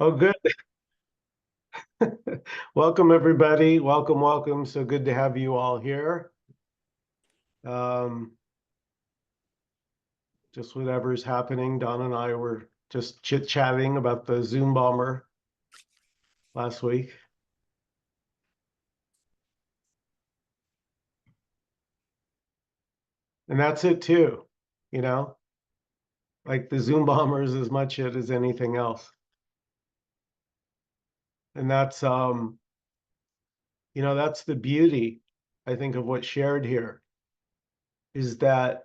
Oh, good. Welcome, everybody. Welcome, welcome. So good to have you all here. Um, just whatever's happening. Don and I were just chit-chatting about the Zoom bomber last week. And that's it too, you know, like the Zoom bomber is as much it as anything else. And that's the beauty, I think, of what's shared here, is that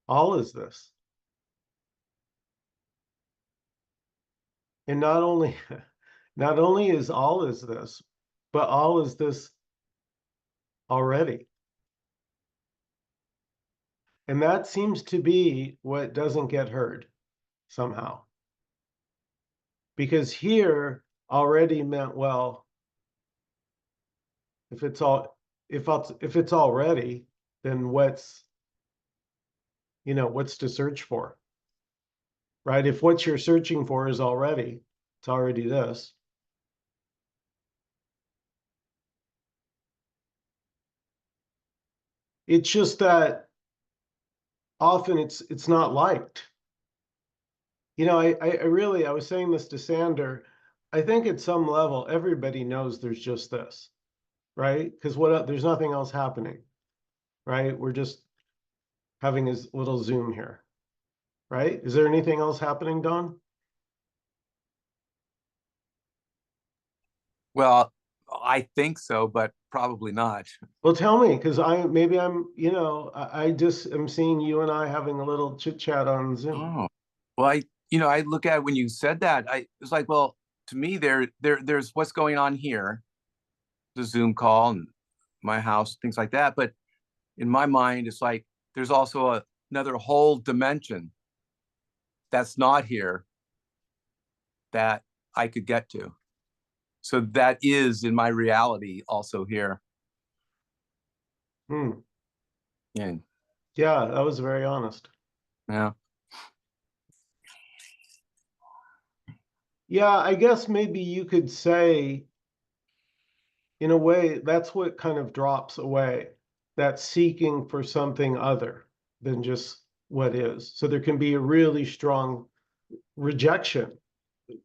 all is this. And not only is all is this, but all is this already. And that seems to be what doesn't get heard somehow. Because here already meant, well, if it's already, then what's to search for? Right? If what you're searching for is already, it's already this. It's just that often it's not liked. I was saying this to Sander. I think at some level, everybody knows there's just this, right? Because there's nothing else happening, right? We're just having his little Zoom here, right? Is there anything else happening, Don? Well, I think so, but probably not. Well, tell me, because I just am seeing you and I having a little chit chat on Zoom. Oh, well, I look at it when you said that, I was like, well, to me, there's what's going on here, the Zoom call and my house, things like that. But in my mind, it's like there's also another whole dimension that's not here that I could get to. So that is in my reality also here. Hmm. Yeah. Yeah, that was very honest. Yeah. Yeah, I guess maybe you could say, in a way, that's what kind of drops away, that seeking for something other than just what is. So there can be a really strong rejection.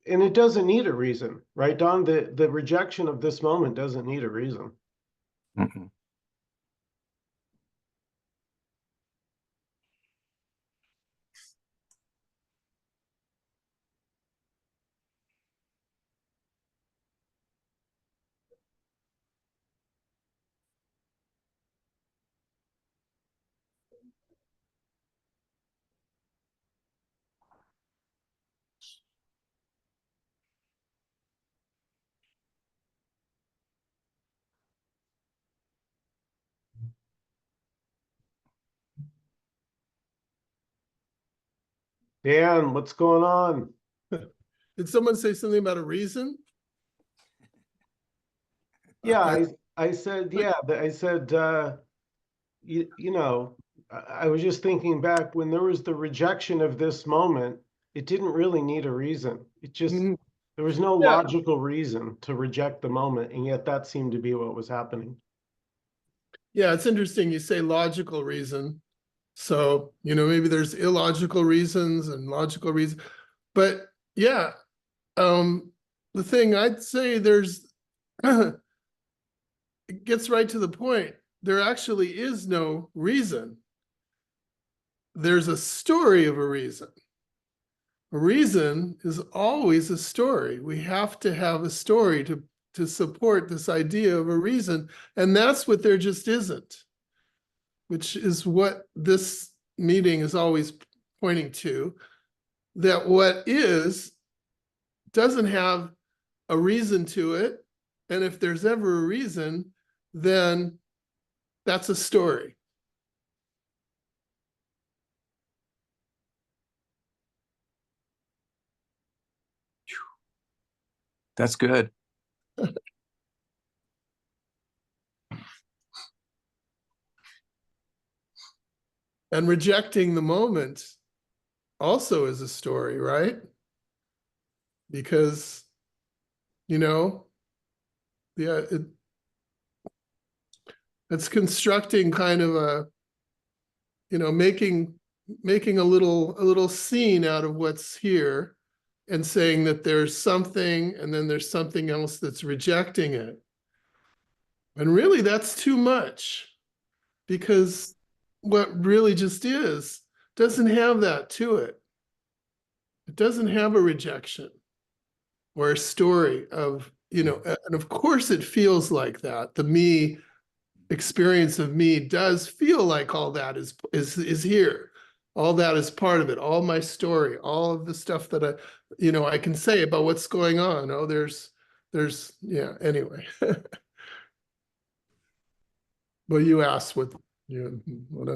And it doesn't need a reason, right, Don? The rejection of this moment doesn't need a reason. Mm-mm. Dan, what's going on? Did someone say something about a reason? Yeah, I, I said, yeah, I said, I was just thinking back when there was the rejection of this moment, it didn't really need a reason. Mhm. There was no Yeah, logical reason to reject the moment, and yet that seemed to be what was happening. yeah, it's interesting you say logical reason. So, maybe there's illogical reasons and logical reasons. But yeah, the thing I'd say it gets right to the point. There actually is no reason. There's a story of a reason. A reason is always a story. We have to have a story to support this idea of a reason. And that's what there just isn't, which is what this meeting is always pointing to, that what is doesn't have a reason to it. And if there's ever a reason, then that's a story. That's good. And rejecting the moment also is a story, right? because, you know, yeah, it's constructing kind of a, you know, making a little scene out of what's here and saying that there's something and then there's something else that's rejecting it. And really that's too much, because what really just is doesn't have that to it. It doesn't have a rejection or a story of, you know, and of course it feels like that. The me experience of me does feel like all that is here. All that is part of it. All my story, all of the stuff that I, you know, I can say about what's going on. Oh, there's, yeah, anyway. Well, you asked what, you know, what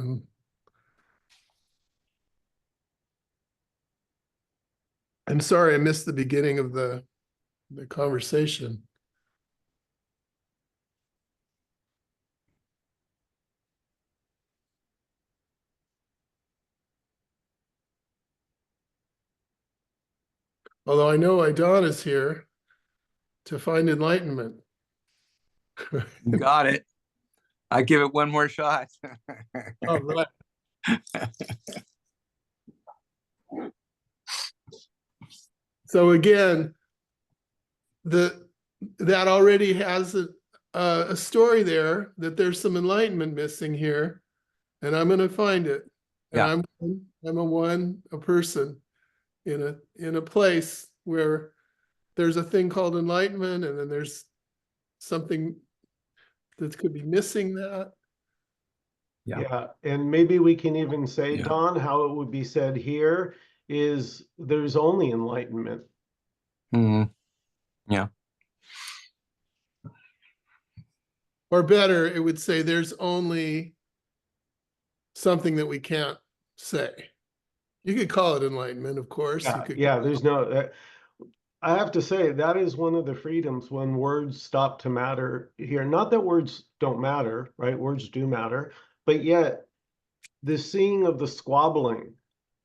I'm sorry, I missed the beginning of the conversation. Although I know Idon is here to find enlightenment. You got it. I give it one more shot. All right. So again, that already has a story there, that there's some enlightenment missing here, and I'm going to find it. And Yeah. I'm a person in a place where there's a thing called enlightenment, and then there's something that could be missing that. Yeah, and maybe we can even say, Yeah. Don, how it would be said here is there's only enlightenment. Mhm. Yeah. Or better, it would say there's only something that we can't say. You could call it enlightenment, of course. You could Yeah, there's no, I have to say that is one of the freedoms when words stop to matter here. Not that words don't matter, right? Words do matter, but yet the seeing of the squabbling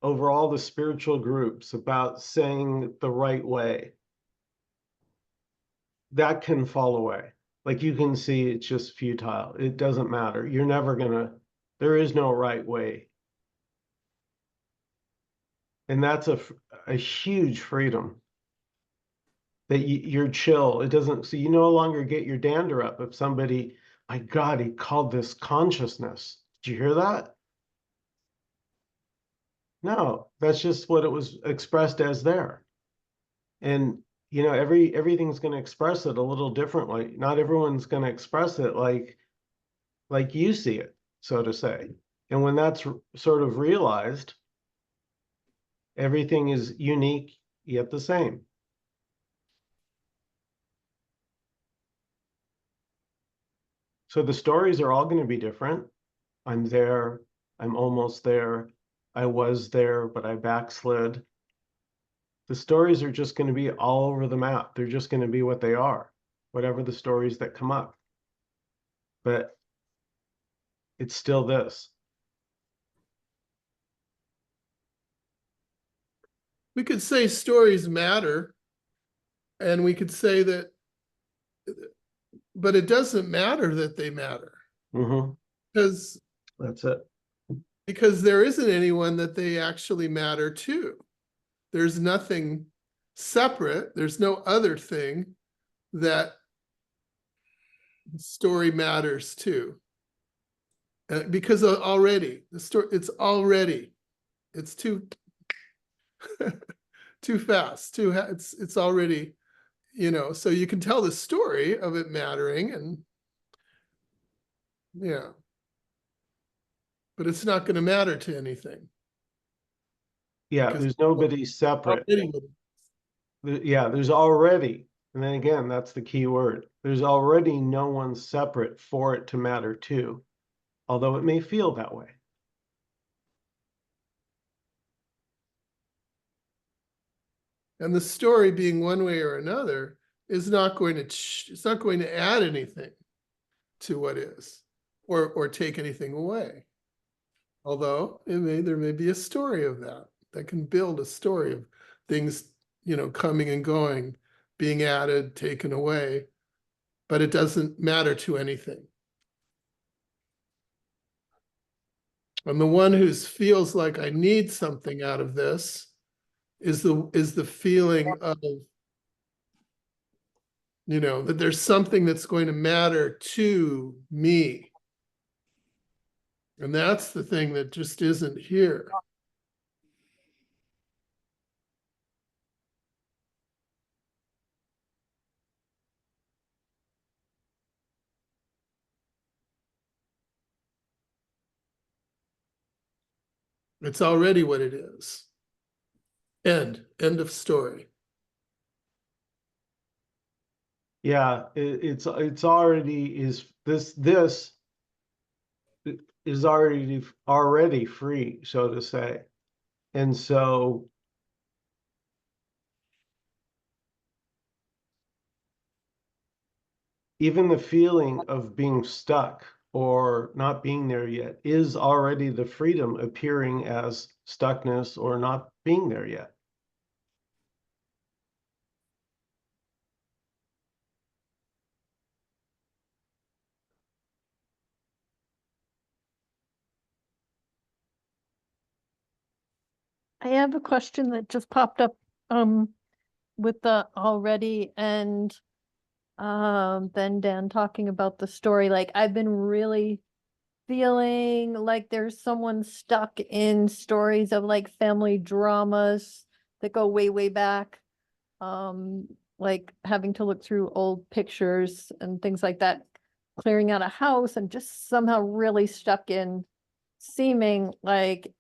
over all the spiritual groups about saying the right way, that can fall away. Like you can see it's just futile. It doesn't matter. You're never gonna, there is no right way. And that's a huge freedom that you're chill. It doesn't, so you no longer get your dander up if somebody, my God, he called this consciousness. Did you hear that? No, that's just what it was expressed as there. And you know, everything's going to express it a little differently. Not everyone's going to express it like you see it, so to say. And when that's sort of realized, everything is unique yet the same. So the stories are all going to be different. I'm there, I'm almost there, I was there, but I backslid. The stories are just going to be all over the map. They're just going to be what they are, whatever the stories that come up. But it's still this. We could say stories matter, and we could say that, but it doesn't matter that they matter. Mm-hmm. Because That's it. Because there isn't anyone that they actually matter to. There's nothing separate. There's no other thing that the story matters to. Because already, the story, it's too too fast, it's already, you know, so you can tell the story of it mattering, and yeah, but it's not going to matter to anything. Yeah, there's nobody separate. Yeah, there's already, and then again, that's the key word. There's already no one separate for it to matter to, although it may feel that way. And the story being one way or another is not going to, it's not going to add anything to what is, or take anything away. Although there may be a story of that can build a story of things coming and going, being added, taken away, but it doesn't matter to anything. And the one who feels like I need something out of this is the feeling of, that there's something that's going to matter to me. And that's the thing that just isn't here. It's already what it is. End of story. Yeah, it's already this is already free, so to say. And so even the feeling of being stuck or not being there yet is already the freedom appearing as stuckness or not being there yet. I have a question that just popped up with the already, and then Dan talking about the story. Like, I've been really feeling like there's someone stuck in stories of like family dramas that go way, way back. Like having to look through old pictures and things like that, clearing out a house, and just somehow really stuck in seeming like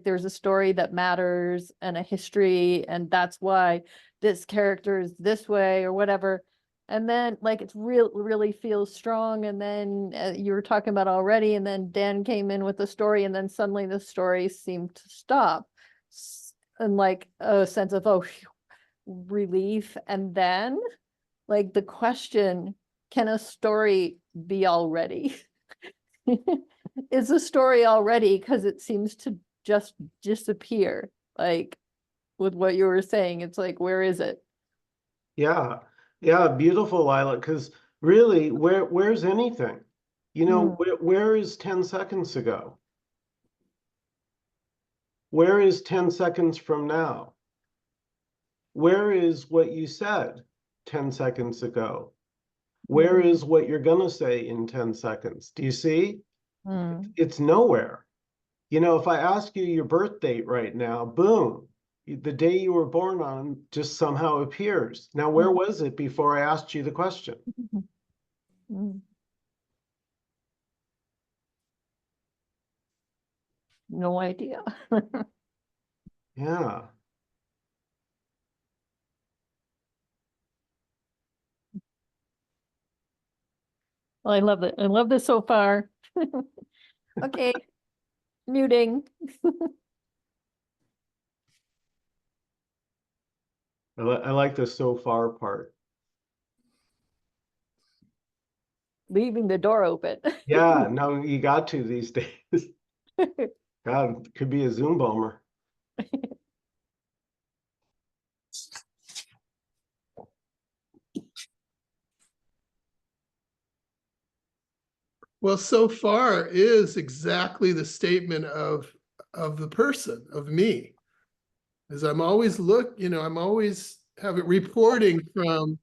there's a story that matters and a history, and that's why this character is this way or whatever. And then like it's really feels strong, and then you were talking about already, and then Dan came in with the story, and then suddenly the story seemed to stop, and like a sense of, oh, phew, relief. And then like the question, can a story be already? Is a story already, because it seems to just disappear, like with what you were saying. It's like, where is it? Yeah, beautiful, Lila, because really, where's anything? Where is 10 seconds ago? Where is 10 seconds from now? Where is what you said 10 seconds ago? Where is what you're going to say in 10 seconds? Do you see? It's nowhere. If I ask you your birth date right now, boom, the day you were born on just somehow appears. Now, where was it before I asked you the question? No idea. Yeah. Well, I love it. I love this so far. Okay, muting. I like the so far part. Leaving the door open. Yeah, no, you got to these days. God, could be a Zoom bomber. Well, so far is exactly the statement of the person, of me. As I'm always I'm always reporting from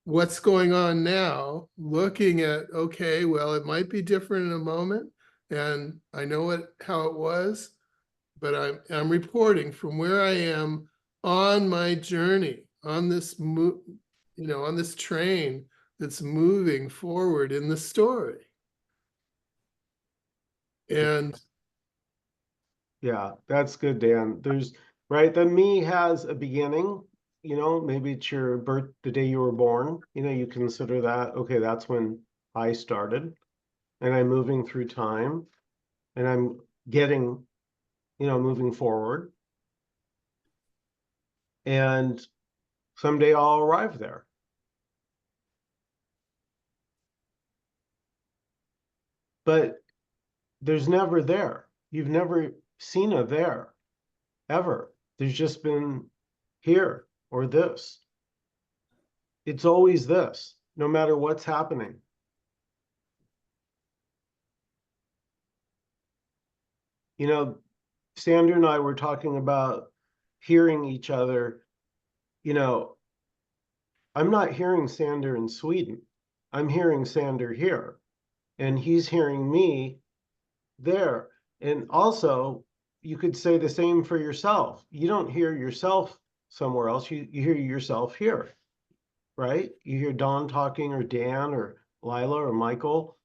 what's going on now, looking at, okay, well, it might be different in a moment, and I know how it was, but I'm reporting from where I am on my journey, on this on this train that's moving forward in the story. And yeah, that's good, Dan. Right, the me has a beginning, maybe it's your birth, the day you were born, you consider that, okay, that's when I started, and I'm moving through time, and I'm getting, moving forward. And someday I'll arrive there. But there's never there. You've never seen a there, ever. There's just been here or this. It's always this, no matter what's happening. You know, Sandra and I were talking about hearing each other. You know, I'm not hearing Sander in Sweden. I'm hearing Sander here, and he's hearing me there. And also, you could say the same for yourself. You don't hear yourself somewhere else. You hear yourself here, right? You hear Don talking, or Dan, or Lila, or Michael.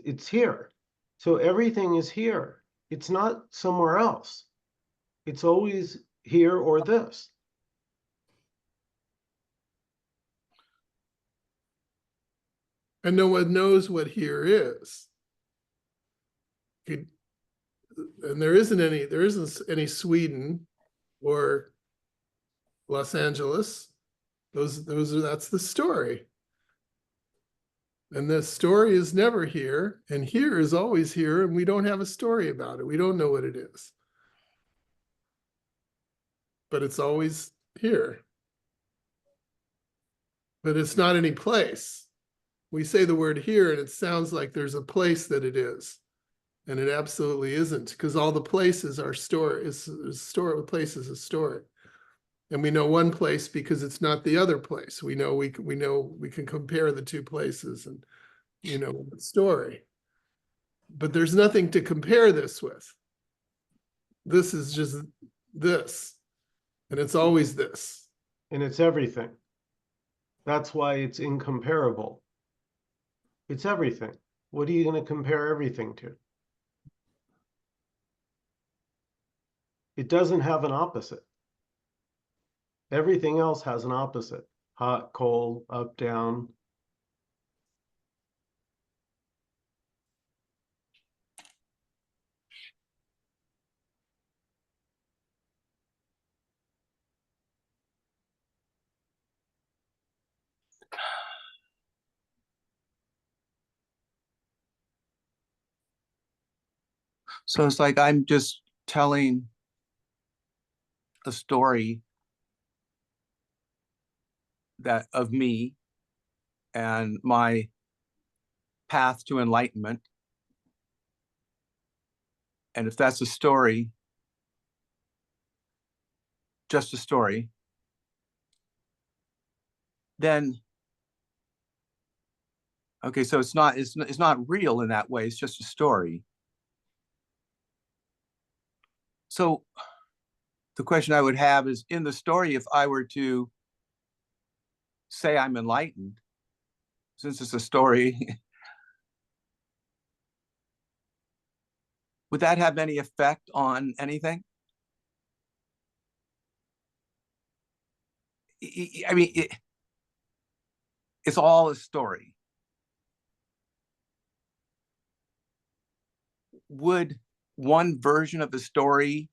It's here. So everything is here. It's not somewhere else. It's always here or this. And no one knows what here is. And there isn't any Sweden or Los Angeles. That's the story. And the story is never here, and here is always here, and we don't have a story about it. We don't know what it is. But it's always here. But it's not any place. We say the word here, and it sounds like there's a place that it is. And it absolutely isn't, because all the places are story. Place is a story. And we know one place because it's not the other place. We know we can compare the two places and the story. But there's nothing to compare this with. This is just this. And it's always this. And it's everything. That's why it's incomparable. It's everything. What are you going to compare everything to? It doesn't have an opposite. Everything else has an opposite. Hot, cold, up, down. So it's like I'm just telling the story that of me and my path to enlightenment. And if that's a story, just a story, then okay, so it's not real in that way. It's just a story. So the question I would have is, in the story, if I were to say I'm enlightened, since it's a story, would that have any effect on anything? I mean, it's all a story. Would one version of the story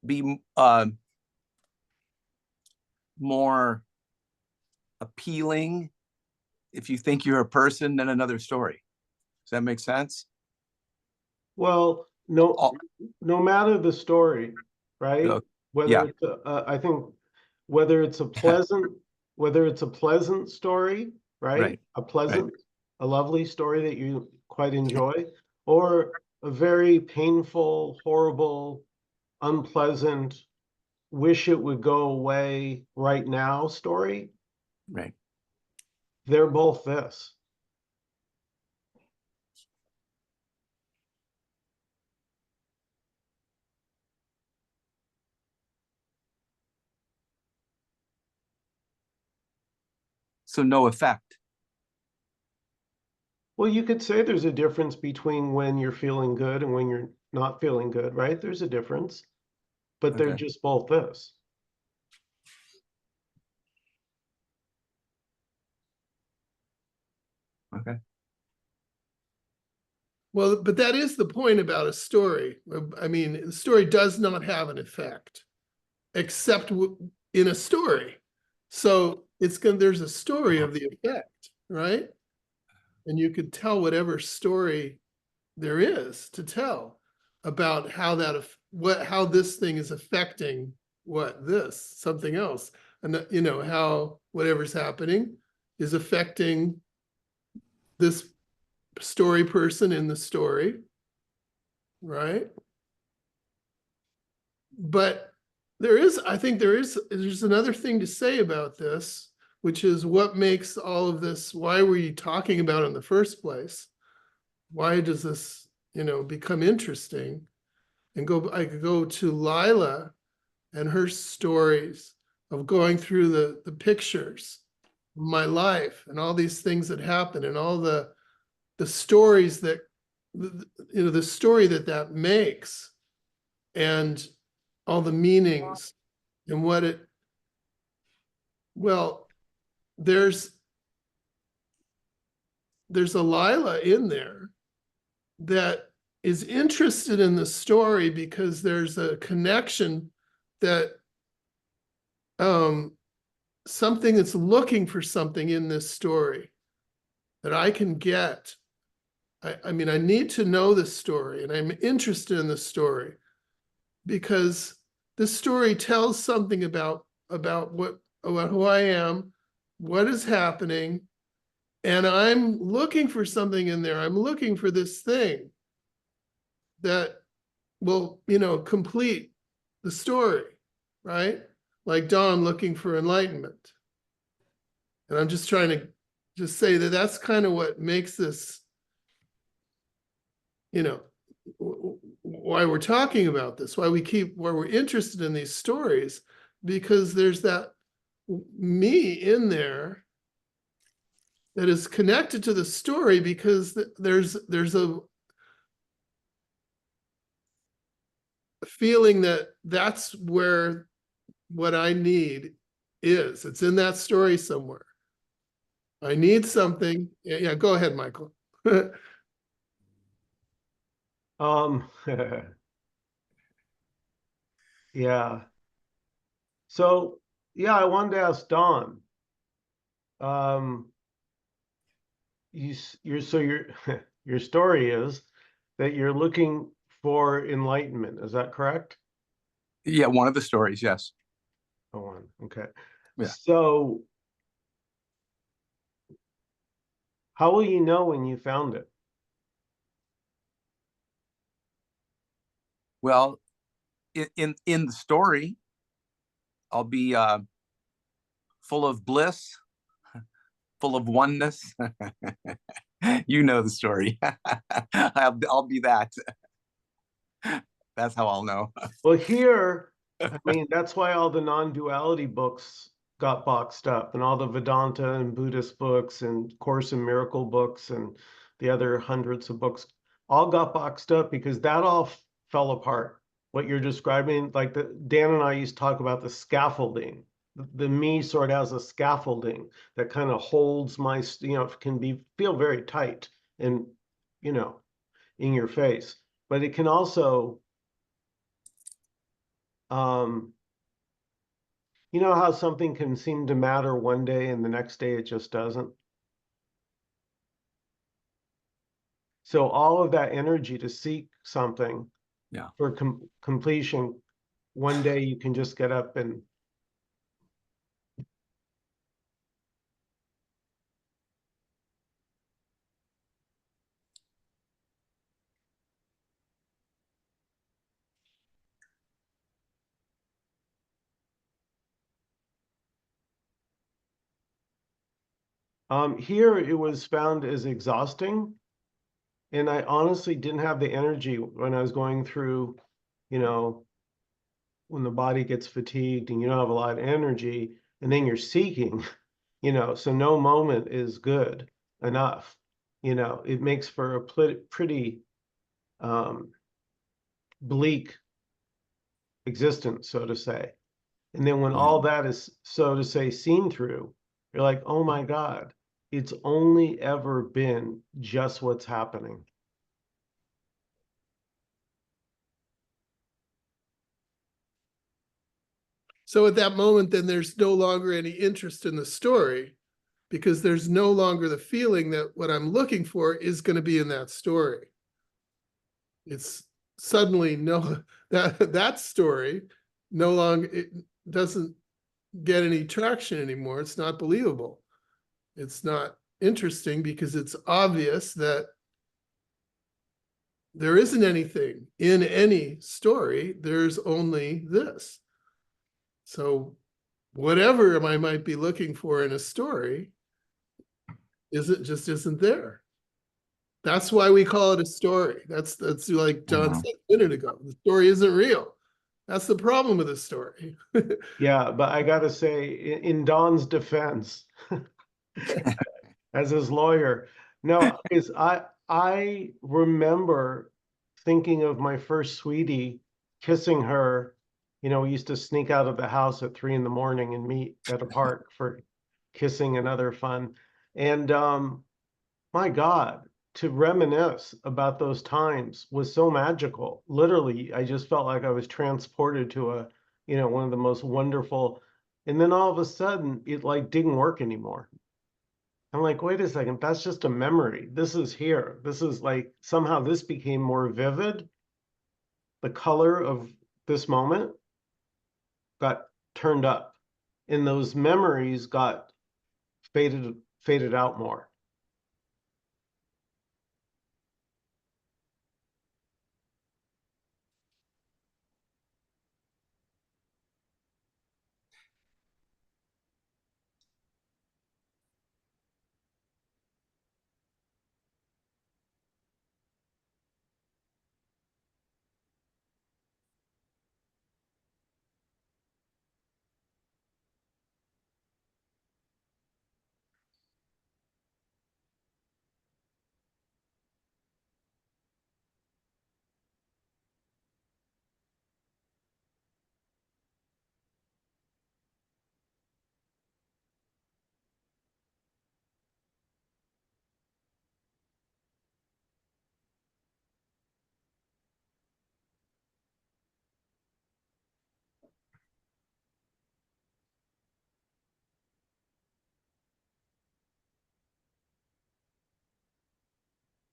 be more appealing if you think you're a person than another story? Does that make sense? Well, no matter the story, right? Whether it's I think whether it's a pleasant story, right? A lovely story that you quite enjoy, or a very painful, horrible, unpleasant, wish it would go away right now story. Right. They're both this. So no effect. Well, you could say there's a difference between when you're feeling good and when you're not feeling good, right? There's a difference, but they're just both this. Okay. Well, but that is the point about a story. I mean, the story does not have an effect, except in a story. So there's a story of the effect, right? And you could tell whatever story there is to tell about how this thing is affecting something else. And you know, how whatever's happening is affecting this story person in the story, right? But I think there's another thing to say about this, which is what makes all of this, why were you talking about it in the first place? Why does this, you know, become interesting? And I could go to Lila and her stories of going through the pictures of my life and all these things that happen and all the stories that, you know, the story that makes and all the meanings and what it, well, there's a Lila in there that is interested in the story because there's a connection that something that's looking for something in this story that I can get. I mean, I need to know this story and I'm interested in the story because the story tells something about who I am, what is happening, and I'm looking for something in there. I'm looking for this thing that will, you know, complete the story, right? Like Dawn looking for enlightenment. And I'm just trying to just say that that's kind of what makes this, you know, why we're talking about this, why we're interested in these stories, because there's that me in there that is connected to the story because there's a feeling that that's where what I need is. It's in that story somewhere. I need something. Yeah, go ahead, Michael. Yeah. So, yeah, I wanted to ask Dawn. Your your story is that you're looking for enlightenment. Is that correct? Yeah, one of the stories, yes. Oh, okay. Yeah. So, how will you know when you found it? Well, in the story, I'll be full of bliss, full of oneness. You know the story. I'll be that. That's how I'll know. Well, here, I mean, that's why all the non-duality books got boxed up, and all the Vedanta and Buddhist books and Course in Miracle books and the other hundreds of books all got boxed up because that all fell apart. What you're describing, like Dan and I used to talk about the scaffolding. The me sort of has a scaffolding that kind of holds my, you know, feel very tight and, you know, in your face, but it can also you know how something can seem to matter one day and the next day it just doesn't? So all of that energy to seek something for completion, one day you can just get up and here it was found as exhausting. And I honestly didn't have the energy when I was going through, you know, when the body gets fatigued and you don't have a lot of energy, and then you're seeking, you know, so no moment is good enough. You know, it makes for a pretty bleak existence, so to say. And then when all that is, so to say, seen through, you're like, oh my God, it's only ever been just what's happening. So at that moment, then there's no longer any interest in the story because there's no longer the feeling that what I'm looking for is going to be in that story. It's suddenly that story no longer, it doesn't get any traction anymore. It's not believable. It's not interesting because it's obvious that there isn't anything in any story. There's only this. So whatever I might be looking for in a story just isn't there. That's why we call it a story. That's like John said a minute ago. The story isn't real. That's the problem with the story. Yeah, but I gotta say, in Don's defense, as his lawyer, no, because I remember thinking of my first sweetie, kissing her. You know, we used to sneak out of the house at 3 a.m. and meet at a park for kissing and other fun. And my God, to reminisce about those times was so magical. Literally, I just felt like I was transported to a, you know, one of the most wonderful. And then all of a sudden, it like didn't work anymore. I'm like, wait a second, that's just a memory. This is here. This is like somehow this became more vivid. The color of this moment got turned up, and those memories got faded out more.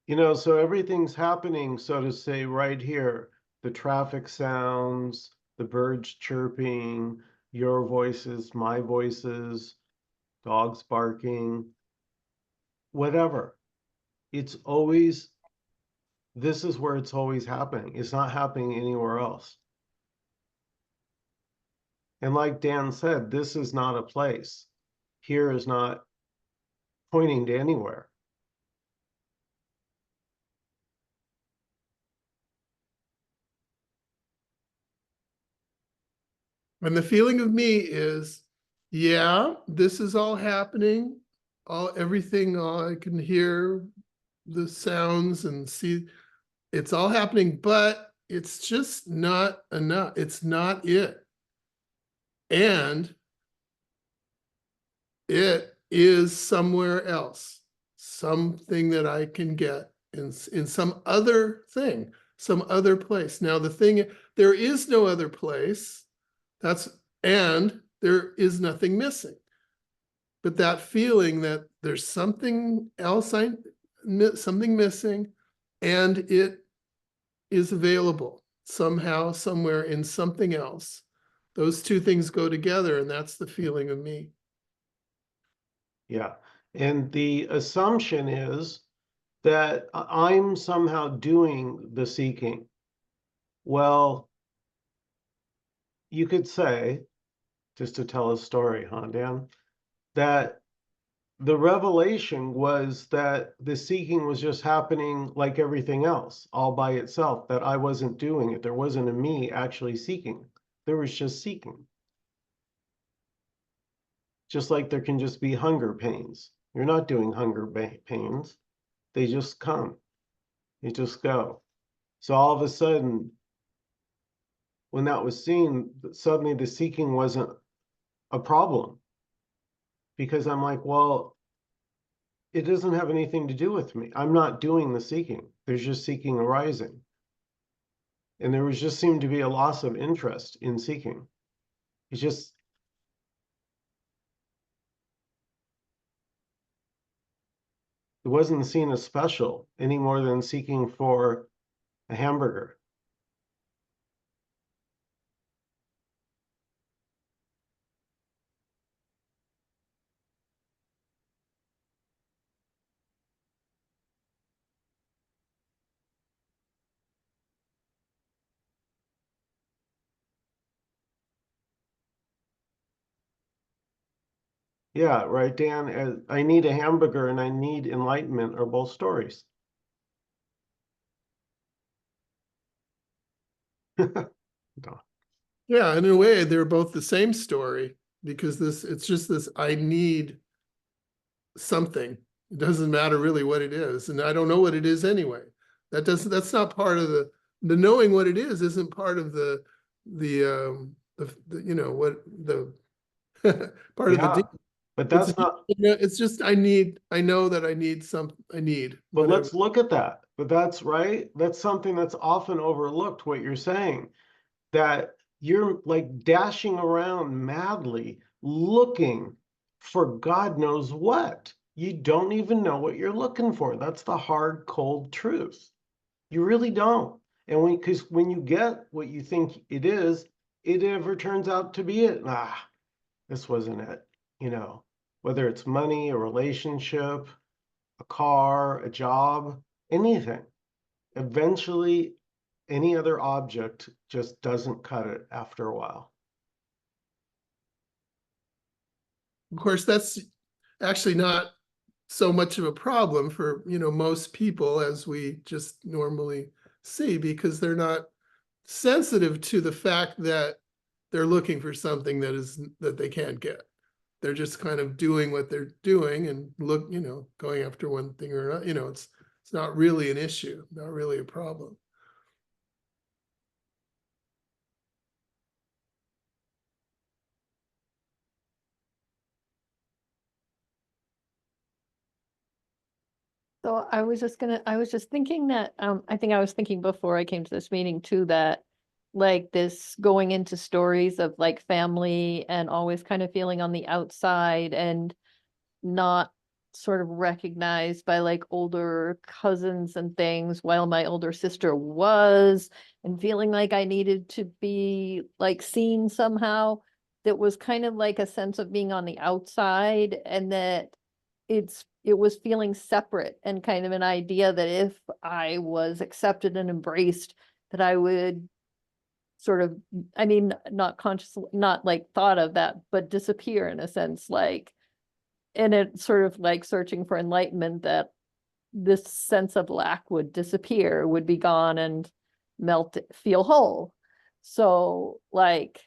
You know, so everything's happening, so to say, right here. The traffic sounds, the birds chirping, your voices, my voices, dogs barking, whatever. It's always, this is where it's always happening. It's not happening anywhere else. And like Dan said, this is not a place. Here is not pointing to anywhere. And the feeling of me is, yeah, this is all happening. Everything, I can hear the sounds and see, it's all happening, but it's just not enough. It's not it. And it is somewhere else, something that I can get in some other thing, some other place. Now, the thing, there is no other place. And there is nothing missing. But that feeling that there's something else, something missing, and it is available somehow, somewhere in something else. Those two things go together, and that's the feeling of me. Yeah. And the assumption is that I'm somehow doing the seeking. Well, you could say, just to tell a story, huh, Dan, that the revelation was that the seeking was just happening like everything else, all by itself, that I wasn't doing it. There wasn't a me actually seeking. There was just seeking. Just like there can just be hunger pains. You're not doing hunger pains. They just come. They just go. So all of a sudden, when that was seen, suddenly the seeking wasn't a problem. Because I'm like, well, it doesn't have anything to do with me. I'm not doing the seeking. There's just seeking arising. And there was just seemed to be a loss of interest in seeking. It's just, it wasn't seen as special any more than seeking for a hamburger. Yeah, right, Dan. I need a hamburger and I need enlightenment are both stories. No. Yeah, in a way, they're both the same story because it's just this, I need something. It doesn't matter really what it is. And I don't know what it is anyway. That's not part of the knowing what it is isn't part of the you know, what the part of the Yeah, deal. but It's, that's not, it's just, I know that I need but whatever. let's look at that. But that's right. That's something that's often overlooked, what you're saying, that you're like dashing around madly looking for God knows what. You don't even know what you're looking for. That's the hard, cold truth. You really don't. And because when you get what you think it is, it ever turns out to be it. Ah, this wasn't it. You know, whether it's money, a relationship, a car, a job, anything. Eventually, any other object just doesn't cut it after a while. Of course, that's actually not so much of a problem for, you know, most people as we just normally see, because they're not sensitive to the fact that they're looking for something that they can't get. They're just kind of doing what they're doing and you know, going after one thing or another. You know, it's not really an issue, not really a problem. So I was just thinking that, I think I was thinking before I came to this meeting too, that like this going into stories of like family and always kind of feeling on the outside and not sort of recognized by like older cousins and things, while my older sister was, and feeling like I needed to be like seen somehow. That was kind of like a sense of being on the outside, and that it was feeling separate, and kind of an idea that if I was accepted and embraced, that I would sort of, I mean, not consciously, not like thought of that, but disappear in a sense, like, and it's sort of like searching for enlightenment, that this sense of lack would disappear, would be gone, and melt, feel whole. So like,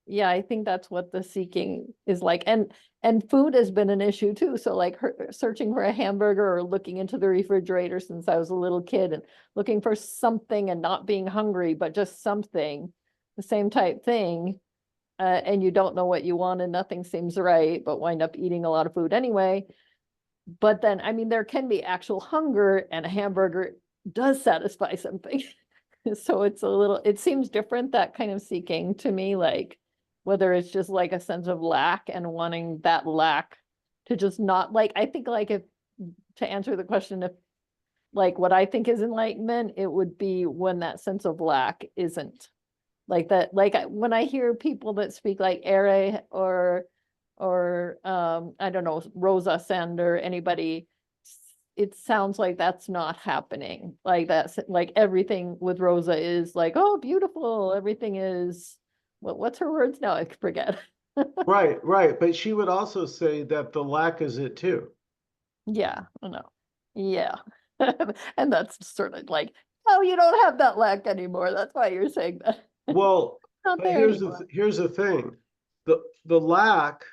yeah, I think that's what the seeking is like. And food has been an issue too. So like searching for a hamburger or looking into the refrigerator since I was a little kid and looking for something and not being hungry, but just something, the same type thing. And you don't know what you want and nothing seems right, but wind up eating a lot of food anyway. But then, I mean, there can be actual hunger, and a hamburger does satisfy something. So it's a little, it seems different, that kind of seeking to me, like whether it's just like a sense of lack and wanting that lack to just not, like, I think like if, to answer the question, if like what I think is enlightenment, it would be when that sense of lack isn't like that. Like when I hear people that speak like Ere or I don't know, Rosas or anybody, it sounds like that's not happening. Like that's like everything with Rosa is like, oh, beautiful. Everything is, what's her words now? I forget. Right, right. But she would also say that the lack is it too. Yeah, I know. Yeah. And that's sort of like, oh, you don't have that lack anymore. That's why you're saying that. Well, Not but there anymore. here's the thing. The lack,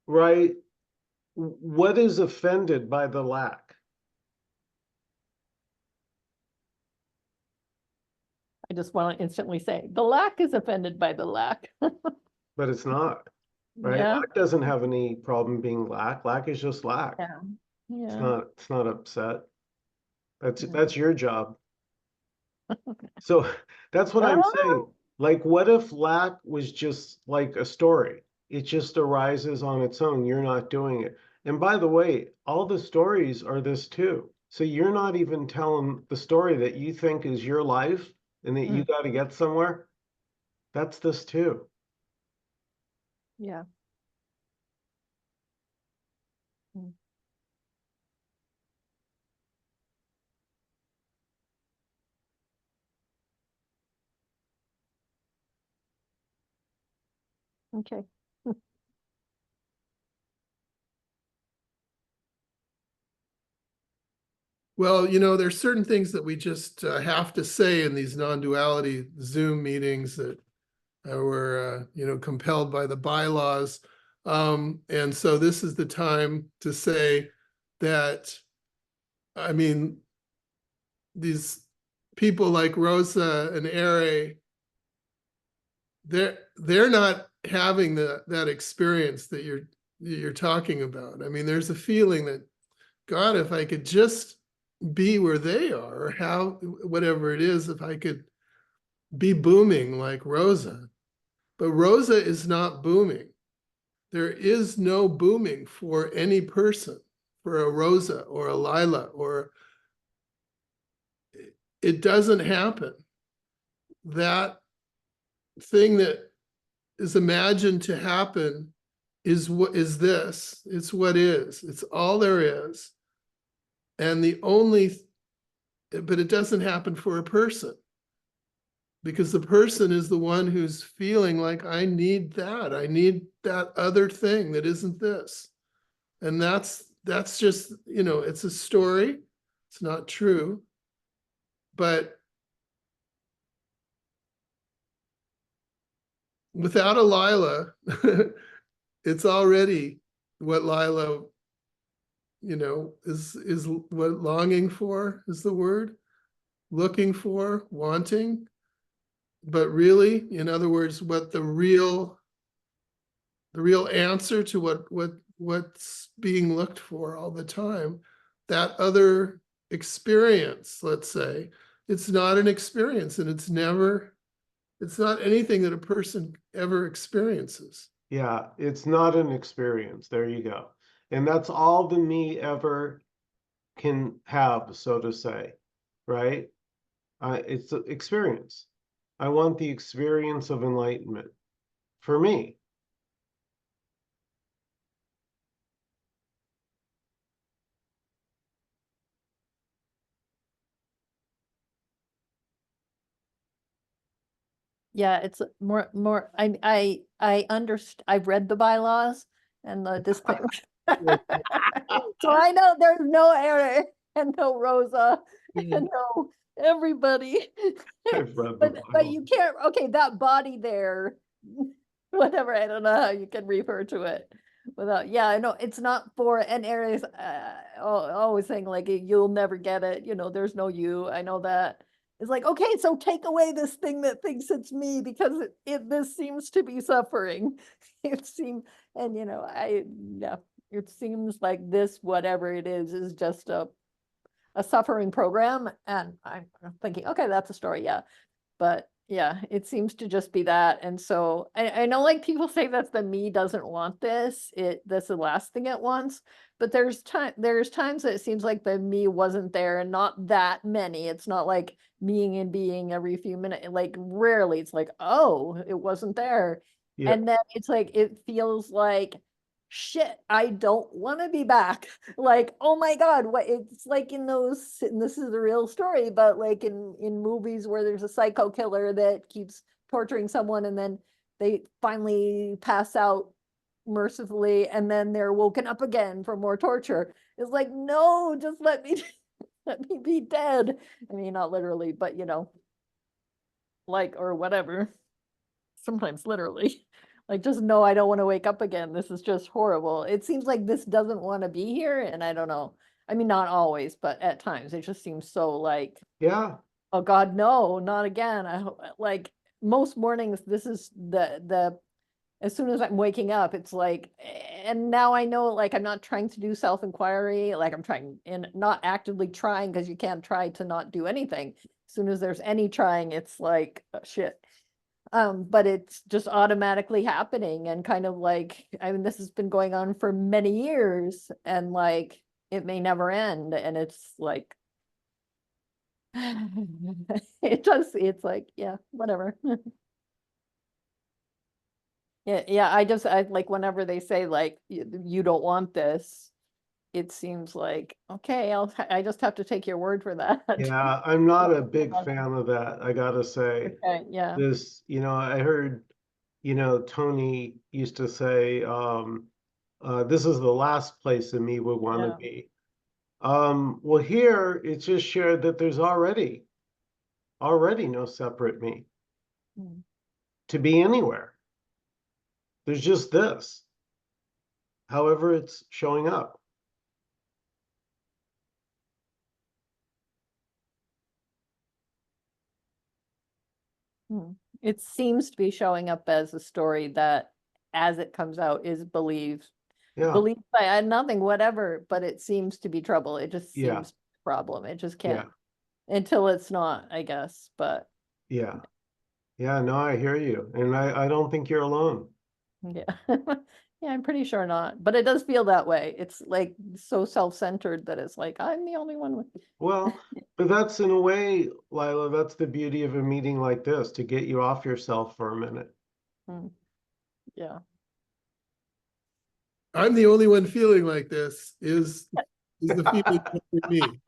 right? What is offended by the lack? I just want to instantly say the lack is offended by the lack. But it's not, right? Yeah. Lack doesn't have any problem being lack. Lack is just lack. Yeah. It's Yeah. not upset. Yeah. That's your job. So that's what I'm saying. Oh, Like, what if lack was just like a story? It just arises on its own. You're not doing it. And by the way, all the stories are this too. So you're not even telling the story that you think is your life and that you mm, got to get somewhere. That's this too. yeah. Mm. Okay. Well, you know, there's certain things that we just have to say in these non-duality Zoom meetings that were, you know, compelled by the bylaws. And so this is the time to say that, I mean, these people like Rosa and Ere, they're not having that experience that you're talking about. I mean, there's a feeling that, God, if I could just be where they are, or how, whatever it is, if I could be booming like Rosa. But Rosa is not booming. There is no booming for any person, for a Rosa or a Lila, or it doesn't happen. That thing that is imagined to happen is what is this. It's what is. It's all there is. And but it doesn't happen for a person, because the person is the one who's feeling like, I need that other thing that isn't this. And that's just, you know, it's a story. It's not true. But without a Lila, it's already what Lila, you know, is what longing for is the word, looking for, wanting. But really, in other words, what the real answer to what's being looked for all the time, that other experience, let's say, it's not an experience, and it's not anything that a person ever experiences. Yeah, it's not an experience. There you go. And that's all the me ever can have, so to say, right? It's an experience. I want the experience of enlightenment for me. Yeah, it's more, I understand, I've read the bylaws and the disclaimer. So I know there's no Ere and no Rosa and no everybody. I've read the But Bible. you can't, okay, that body there, whatever, I don't know how you can refer to it without, yeah, I know it's not for, and Aries always saying like, you'll never get it, you know, there's no you, I know that. It's like, okay, so take away this thing that thinks it's me, because this seems to be suffering. It seems, and you know, yeah, it seems like this, whatever it is just a suffering program. And I'm thinking, okay, that's a story, yeah. But yeah, it seems to just be that. And so I know like people say that the me doesn't want this, that's the last thing it wants. But there's times that it seems like the me wasn't there, and not that many. It's not like meing and being every few minutes. Like rarely it's like, oh, it wasn't there. Yeah, And then it's like it feels like, shit, I don't want to be back. Like, oh my God, what it's like in those, and this is a real story, but like in movies where there's a psycho killer that keeps torturing someone, and then they finally pass out mercifully, and then they're woken up again for more torture. It's like, no, just let me let me be dead. I mean, not literally, but you know, like, or whatever. Sometimes literally. Like, just no, I don't want to wake up again. This is just horrible. It seems like this doesn't want to be here, and I don't know. I mean, not always, but at times it just seems so like, yeah, oh God, no, not again. I hope, like most mornings, this is the as soon as I'm waking up, it's like, and now I know, like, I'm not trying to do self-inquiry, like I'm trying, and not actively trying, because you can't try to not do anything. As soon as there's any trying, it's like, oh, shit. But it's just automatically happening, and kind of like, I mean, this has been going on for many years, and like it may never end, and it's like it's like, yeah, whatever. Yeah, I like whenever they say like, you don't want this, it seems like, okay, I just have to take your word for that. yeah. I'm not a big fan of that, I gotta say. Okay, yeah. This, I heard, Tony used to say, this is the last place that me would want to Yeah. be. Well, here it's just shared that there's already no separate me Mm. to be anywhere. There's just this, however it's showing up. It seems to be showing up as a story that, as it comes out, is believed Yeah, by nothing, whatever, but it seems to be trouble. It just Yeah. seems a problem. It just yeah, can't until it's not, I guess. But yeah. Yeah, no, I hear you. And I don't think you're alone. yeah. Yeah, I'm pretty sure not. But it does feel that way. It's like so self-centered that it's like I'm the only one with Well, but that's in a way, Lila, that's the beauty of a meeting like this, to get you off yourself for a minute. yeah. I'm the only one feeling like this is the feeling for me.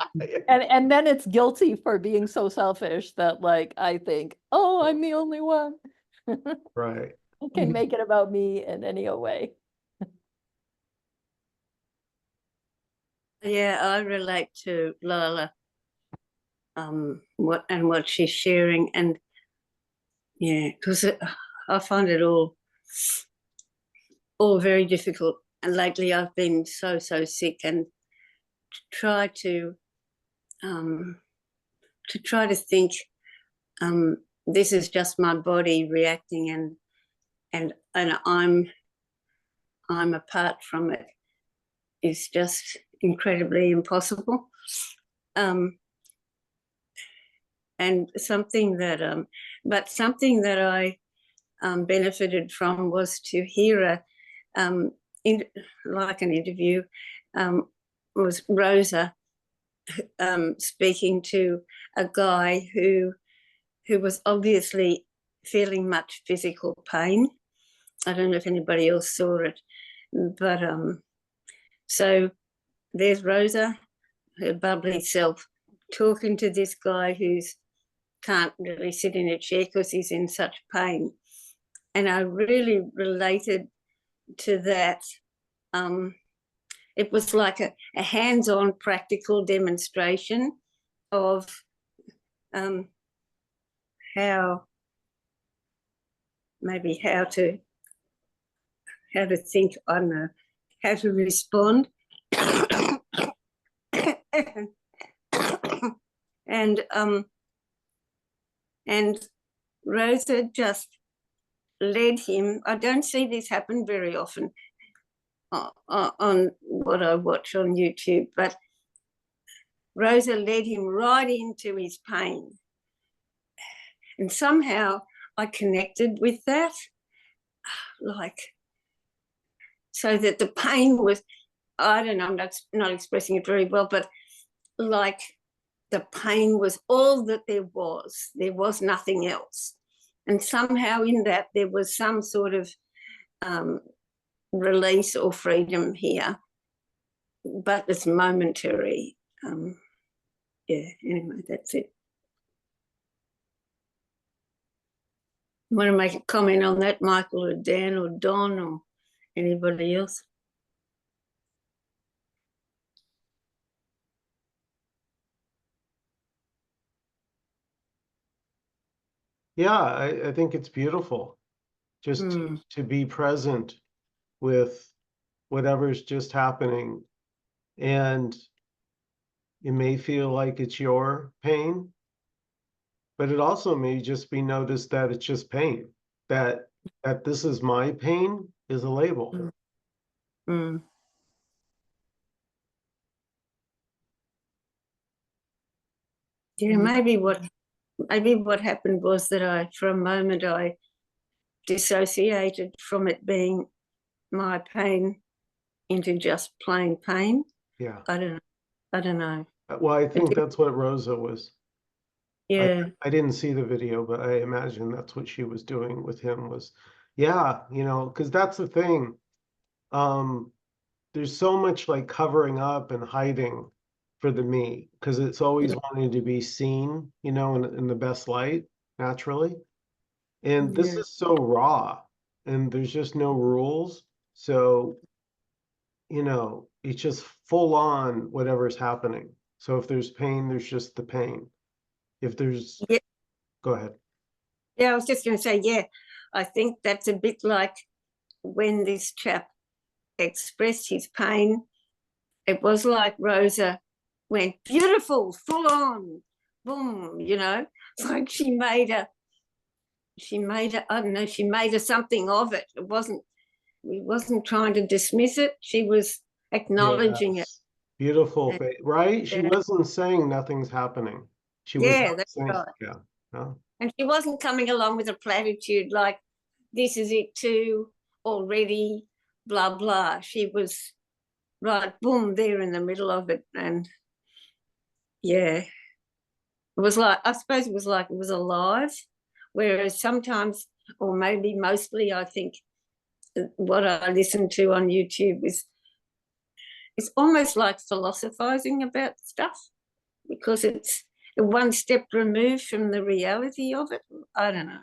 And then it's guilty for being so selfish that like I think, oh, I'm the only one. Right. I can make it about me in any way. Yeah, I relate to Lila, what she's sharing, and yeah, because I find it all very difficult. And lately, I've been so sick, and try to think, this is just my body reacting, and I'm apart from it. Is just incredibly impossible. And something that I benefited from was to hear like an interview, was Rosa speaking to a guy who was obviously feeling much physical pain. I don't know if anybody else saw it, but so there's Rosa, her bubbly self, talking to this guy who's can't really sit in a chair because he's in such pain. And I really related to that. It was like a hands-on practical demonstration of how to think, I don't know, how to respond. And Rosa just led him. I don't see this happen very often on what I watch on YouTube, but Rosa led him right into his pain. And somehow I connected with that, like, so that the pain was, I don't know, I'm not expressing it very well, but like the pain was all that there was nothing else. And somehow in that there was some sort of release or freedom here, but it's momentary. Yeah, anyway, that's it. You want to make a comment on that, Michael, or Dan, or Don, or anybody else? Yeah, I think it's beautiful just to be present with whatever's just happening. And it may feel like it's your pain, but it also may just be noticed that it's just pain, that this is my pain is a label. Yeah, maybe what happened was that for a moment I dissociated from it being my pain into just plain pain. Yeah. I don't know. Well, I think that's what Rosa was. Yeah. I didn't see the video, but I imagine that's what she was doing with him was, yeah, because that's the thing. There's so much like covering up and hiding for the me, because it's always wanting to be seen, in the best light, naturally. And this is so raw, and there's just no rules. So, it's just full on whatever's happening. So if there's pain, there's just the pain. If there's, Yeah. Go ahead. Yeah, I was just going to say, yeah, I think that's a bit like when this chap expressed his pain. It was like Rosa went, beautiful, full on, boom, you know, it's like she made a, I don't know, she made a something of it. We wasn't trying to dismiss it. She was acknowledging it. Yes. Beautiful, And, right? She yeah, wasn't saying nothing's happening. She was yeah, not that's saying, right. yeah. No. And she wasn't coming along with a platitude like, this is it too, already, blah, blah. She was right, boom, there in the middle of it. And yeah, it was like, I suppose it was like it was alive. Whereas sometimes, or maybe mostly, I think what I listen to on YouTube is it's almost like philosophizing about stuff because it's one step removed from the reality of it. I don't know.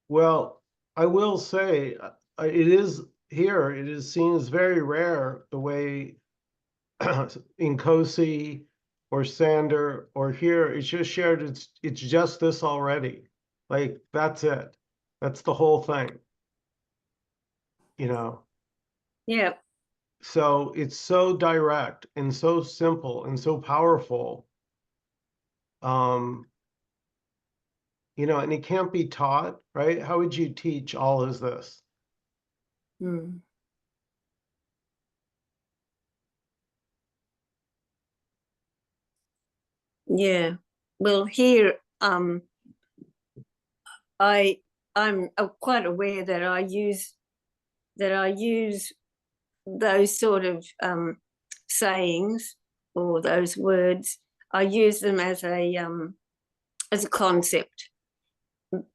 Well, I will say it is here, it is seen as very rare the way Nkosi or Sander or here, it's just shared, it's just this already. Like, that's it. That's the whole thing. You know, Yeah, so it's so direct and so simple and so powerful. You know, and it can't be taught, right? How would you teach all of this? mm. Yeah. Well, here, I'm quite aware that I use those sort of sayings or those words. I use them as a concept.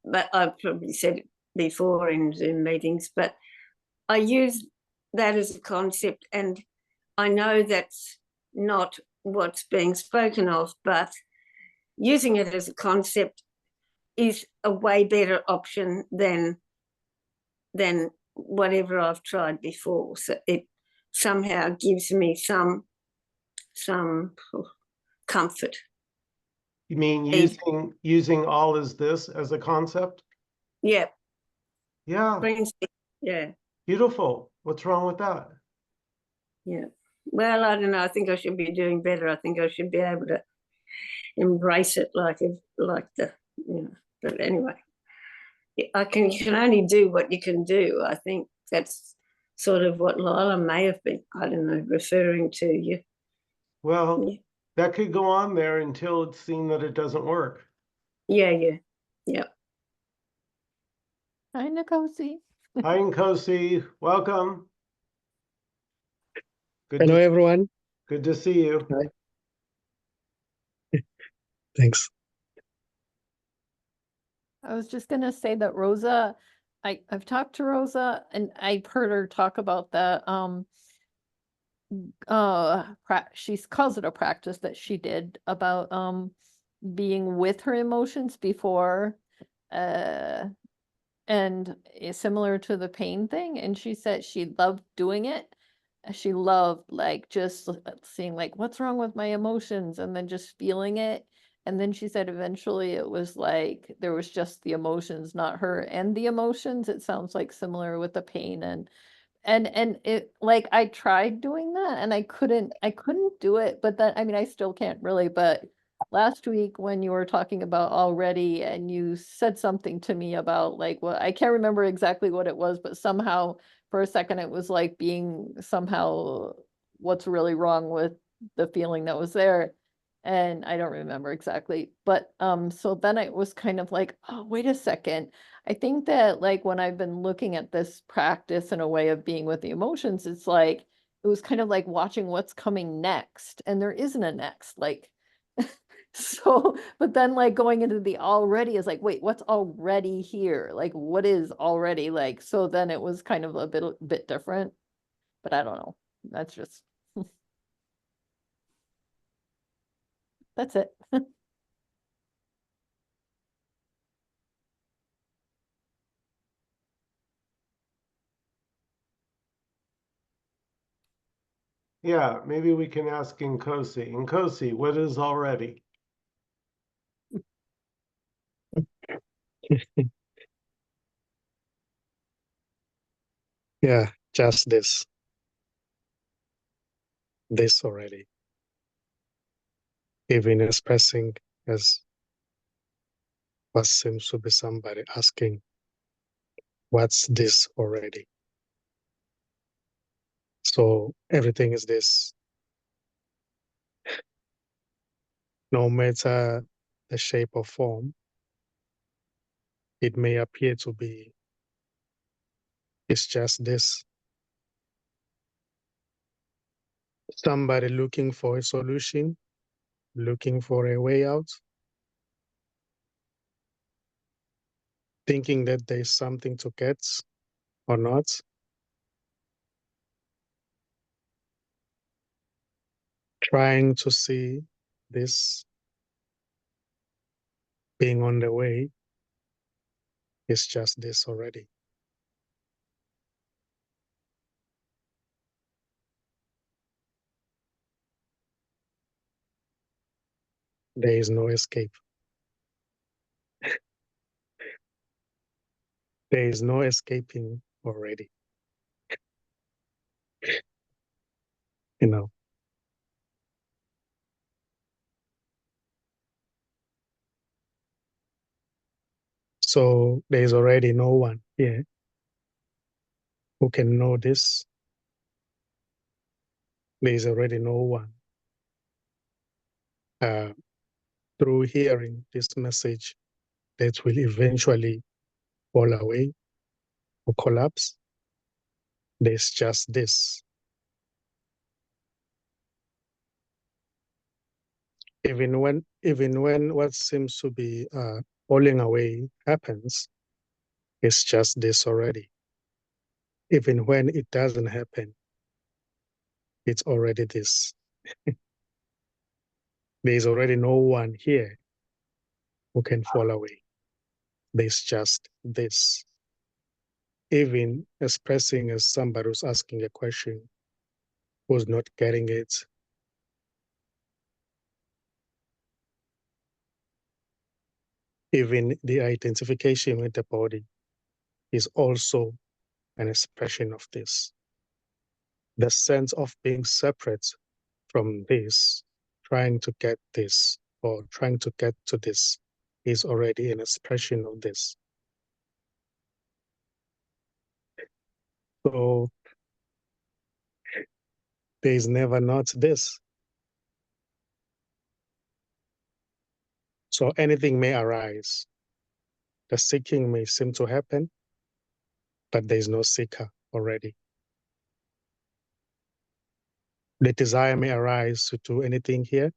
But I've probably said it before in Zoom meetings, but I use that as a concept, and I know that's not what's being spoken of, but using it as a concept is a way better option than whatever I've tried before. So it somehow gives me some comfort. You mean Even, using all as this as a concept? yeah, Yeah, brings me, yeah, beautiful. What's wrong with that? yeah. Well, I don't know. I think I should be doing better. I think I should be able to embrace it like the, you know. But anyway, you can only do what you can do. I think that's sort of what Lila may have been, I don't know, referring to you. Well, Yeah, that could go on there until it's seen that it doesn't work. yeah, yeah. Yeah. Hi, Nkosi. Hi, Nkosi. Welcome. Hello, everyone. Good to see you. Hi. Thanks. I was just gonna say that Rosa, I've talked to Rosa and I've heard her talk about that, she calls it a practice that she did about, being with her emotions before, and it's similar to the pain thing. And she said she loved doing it. She loved like just seeing like what's wrong with my emotions and then just feeling it. And then she said eventually it was like there was just the emotions, not her and the emotions. It sounds like similar with the pain and it like I tried doing that and I couldn't do it, but then I mean I still can't really, but last week when you were talking about already and you said something to me about like what I can't remember exactly what it was, but somehow for a second it was like being somehow what's really wrong with the feeling that was there. And I don't remember exactly, but so then it was kind of like, oh, wait a second. I think that like when I've been looking at this practice in a way of being with the emotions, it's like it was kind of like watching what's coming next, and there isn't a next. Like so, but then like going into the already is like, wait, what's already here? Like what is already like? So then it was kind of a bit different, but I don't know. That's just that's it. Yeah, maybe we can ask Nkosi. Nkosi, what is already? Yeah, just this. This already. Even expressing as what seems to be somebody asking, what's this already? So everything is this. No matter the shape or form, it may appear to be, it's just this. Somebody looking for a solution, looking for a way out, thinking that there's something to get or not. Trying to see this being on the way is just this already. There is no escape. There is no escaping already. You know. So there is already no one here who can know this. There is already no one through hearing this message that will eventually fall away or collapse. There's just this. Even when what seems to be falling away happens, it's just this already. Even when it doesn't happen, it's already this. There's already no one here who can fall away. There's just this. Even expressing as somebody who's asking a question, who's not getting it, even the identification with the body is also an expression of this. The sense of being separate from this, trying to get this, or trying to get to this, is already an expression of this. So there is never not this. So anything may arise. The seeking may seem to happen, but there is no seeker already. The desire may arise to do anything here,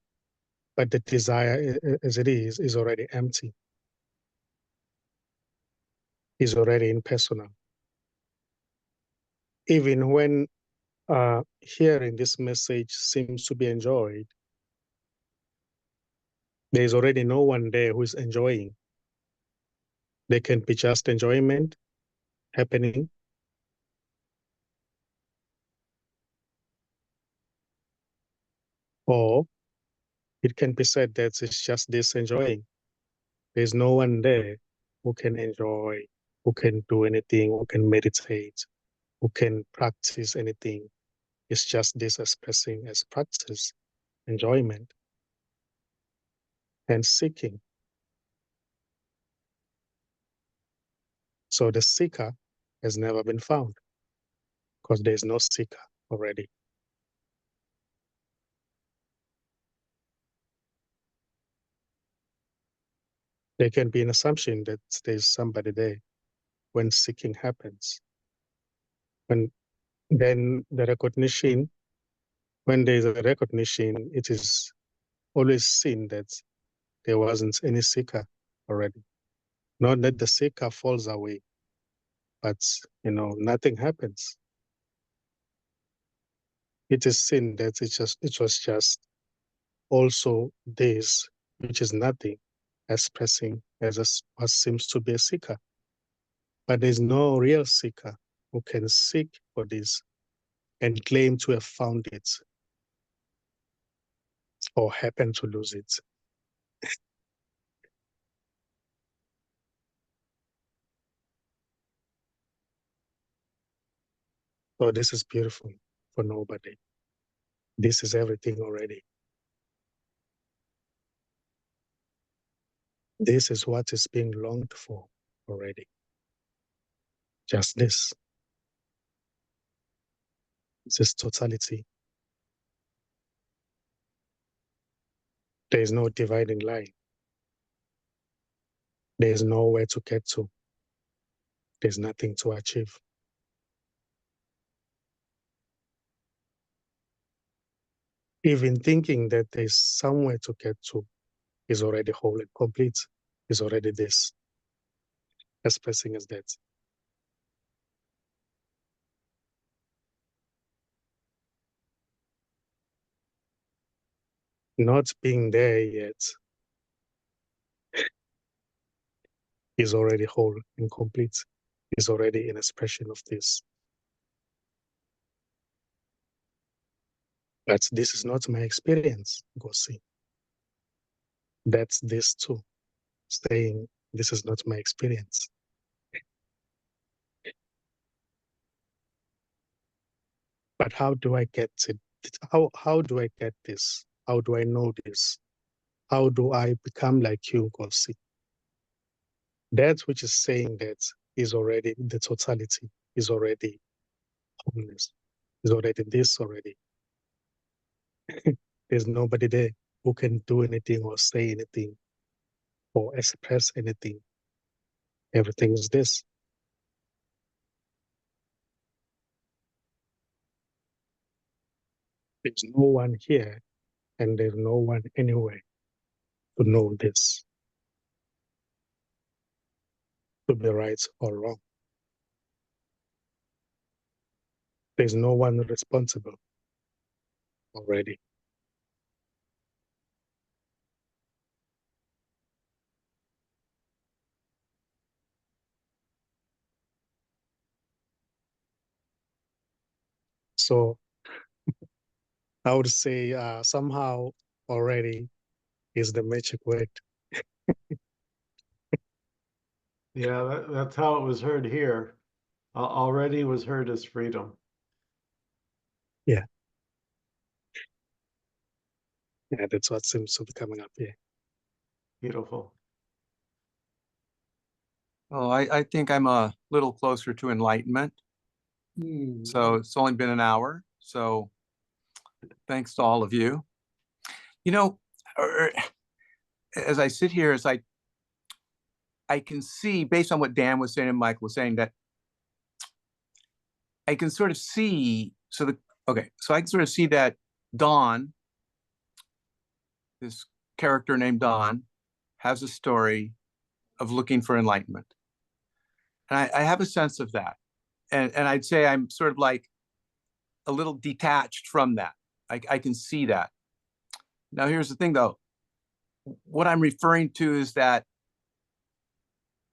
but the desire as it is already empty, is already impersonal. Even when hearing this message seems to be enjoyed, there is already no one there who is enjoying. There can be just enjoyment happening, or it can be said that it's just this enjoying. There's no one there who can enjoy, who can do anything, who can meditate, who can practice anything. It's just this expressing as practice, enjoyment, and seeking. So the seeker has never been found because there's no seeker already. There can be an assumption that there's somebody there when seeking happens. When then the recognition, when there's a recognition, it is always seen that there wasn't any seeker already. Not that the seeker falls away, but nothing happens. It is seen that it was just also this, which is nothing, expressing as what seems to be a seeker. But there's no real seeker who can seek for this and claim to have found it or happen to lose it. So this is beautiful for nobody. This is everything already. This is what is being longed for already. Just this. This is totality. There is no dividing line. There is nowhere to get to. There's nothing to achieve. Even thinking that there's somewhere to get to is already whole and complete, is already this, as pressing as that. Not being there yet is already whole and complete, is already an expression of this. But this is not my experience, Nkosi. That's this too, saying this is not my experience. But how do I get it? How do I get this? How do I know this? How do I become like you, Nkosi? That which is saying that is already the totality, is already wholeness, is already this already. There's nobody there who can do anything or say anything or express anything. Everything is this. There's no one here and there's no one anywhere to know this, to be right or wrong. There's no one responsible already. So I would say somehow already is the magic word. Yeah, that's how it was heard here. Already was heard as freedom. Yeah. Yeah, that's what seems to be coming up here. Beautiful. Well, I think I'm a little closer to enlightenment. So it's only been an hour. So thanks to all of you. You know, as I sit here, as I can see, based on what Dan was saying and Michael was saying, that I can sort of see, so I can sort of see that Dawn, this character named Dawn, has a story of looking for enlightenment. And I have a sense of that. And I'd say I'm sort of like a little detached from that. I can see that. Now, here's the thing, though. What I'm referring to is that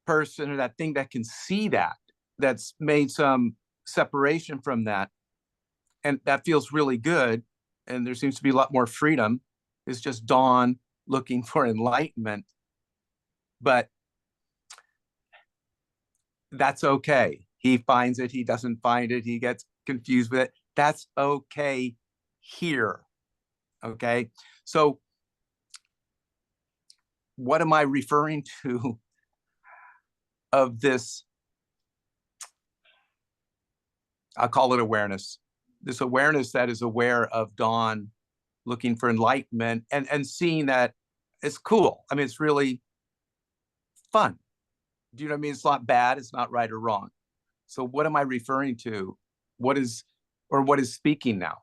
person or that thing that can see that, that's made some separation from that. And that feels really good. And there seems to be a lot more freedom. It's just Dawn looking for enlightenment. But that's okay. He finds it. He doesn't find it. He gets confused with it. That's okay here. Okay. So what am I referring to of this? I'll call it awareness. This awareness that is aware of Dawn looking for enlightenment and seeing that it's cool. I mean, it's really fun. Do you know what I mean? It's not bad. It's not right or wrong. So what am I referring to? What is speaking now?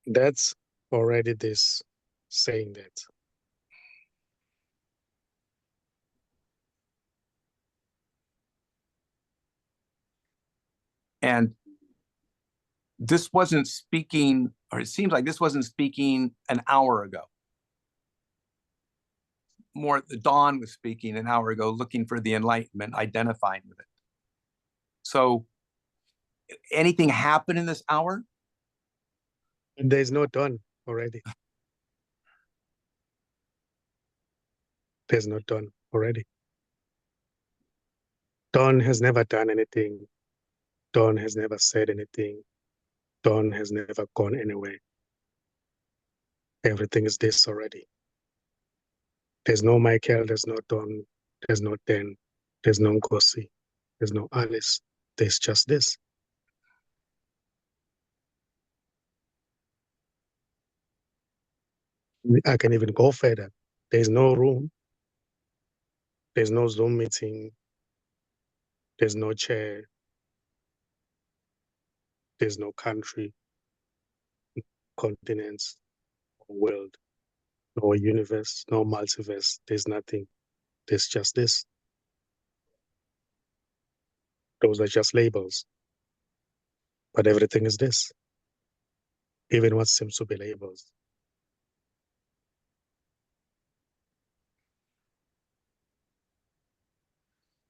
That's already this saying that. And this wasn't speaking, or it seems like this wasn't speaking an hour ago. More, the Dawn was speaking an hour ago, looking for the enlightenment, identifying with it. So anything happen in this hour? There's no dawn already. There's no dawn already. Dawn has never done anything. Dawn has never said anything. Dawn has never gone anywhere. Everything is this already. There's no Michael, there's no Dawn, there's no Dan, there's no Nkosi, there's no Alice. There's just this. I can even go further. There's no room. There's no Zoom meeting. There's no chair. There's no country, continents, world, no universe, no multiverse. There's nothing. There's just this. Those are just labels. But everything is this. Even what seems to be labels.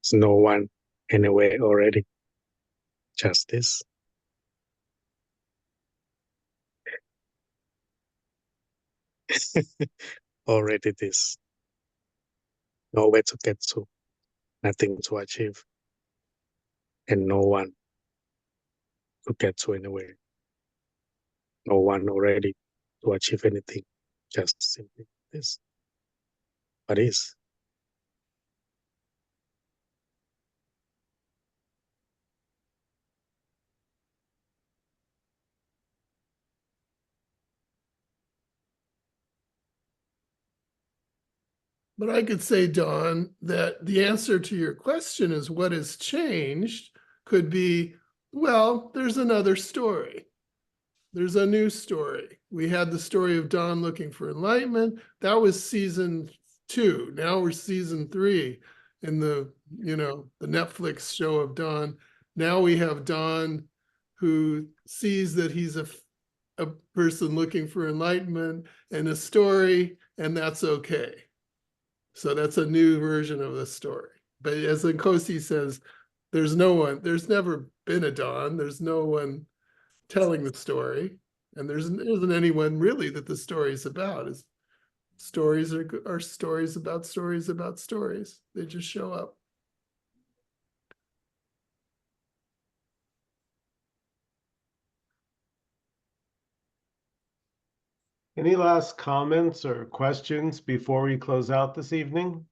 There's no one anywhere already. Just this. Already this. Nowhere to get to. Nothing to achieve. And no one to get to anywhere. No one already to achieve anything. Just simply this. What is? But I could say, Don, that the answer to your question is what has changed could be, well, there's another story. There's a new story. We had the story of Don looking for enlightenment. That was season 2. Now we're season 3 in the, the Netflix show of Don. Now we have Don who sees that he's a person looking for enlightenment and a story, and that's okay. So that's a new version of the story. But as Nkosi says, there's never been a Don. There's no one telling the story. And there isn't anyone really that the story is about. Stories are stories about stories about stories. They just show up. Any last comments or questions before we close out this evening?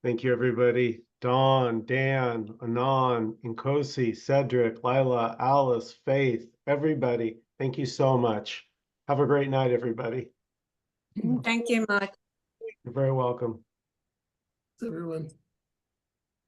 Thank you, everybody. Dawn, Dan, Anon, Nkosi, Cedric, Lila, Alice, Faith, everybody. Thank you so much. Have a great night, everybody. Thank you, Mike. You're very welcome. Everyone.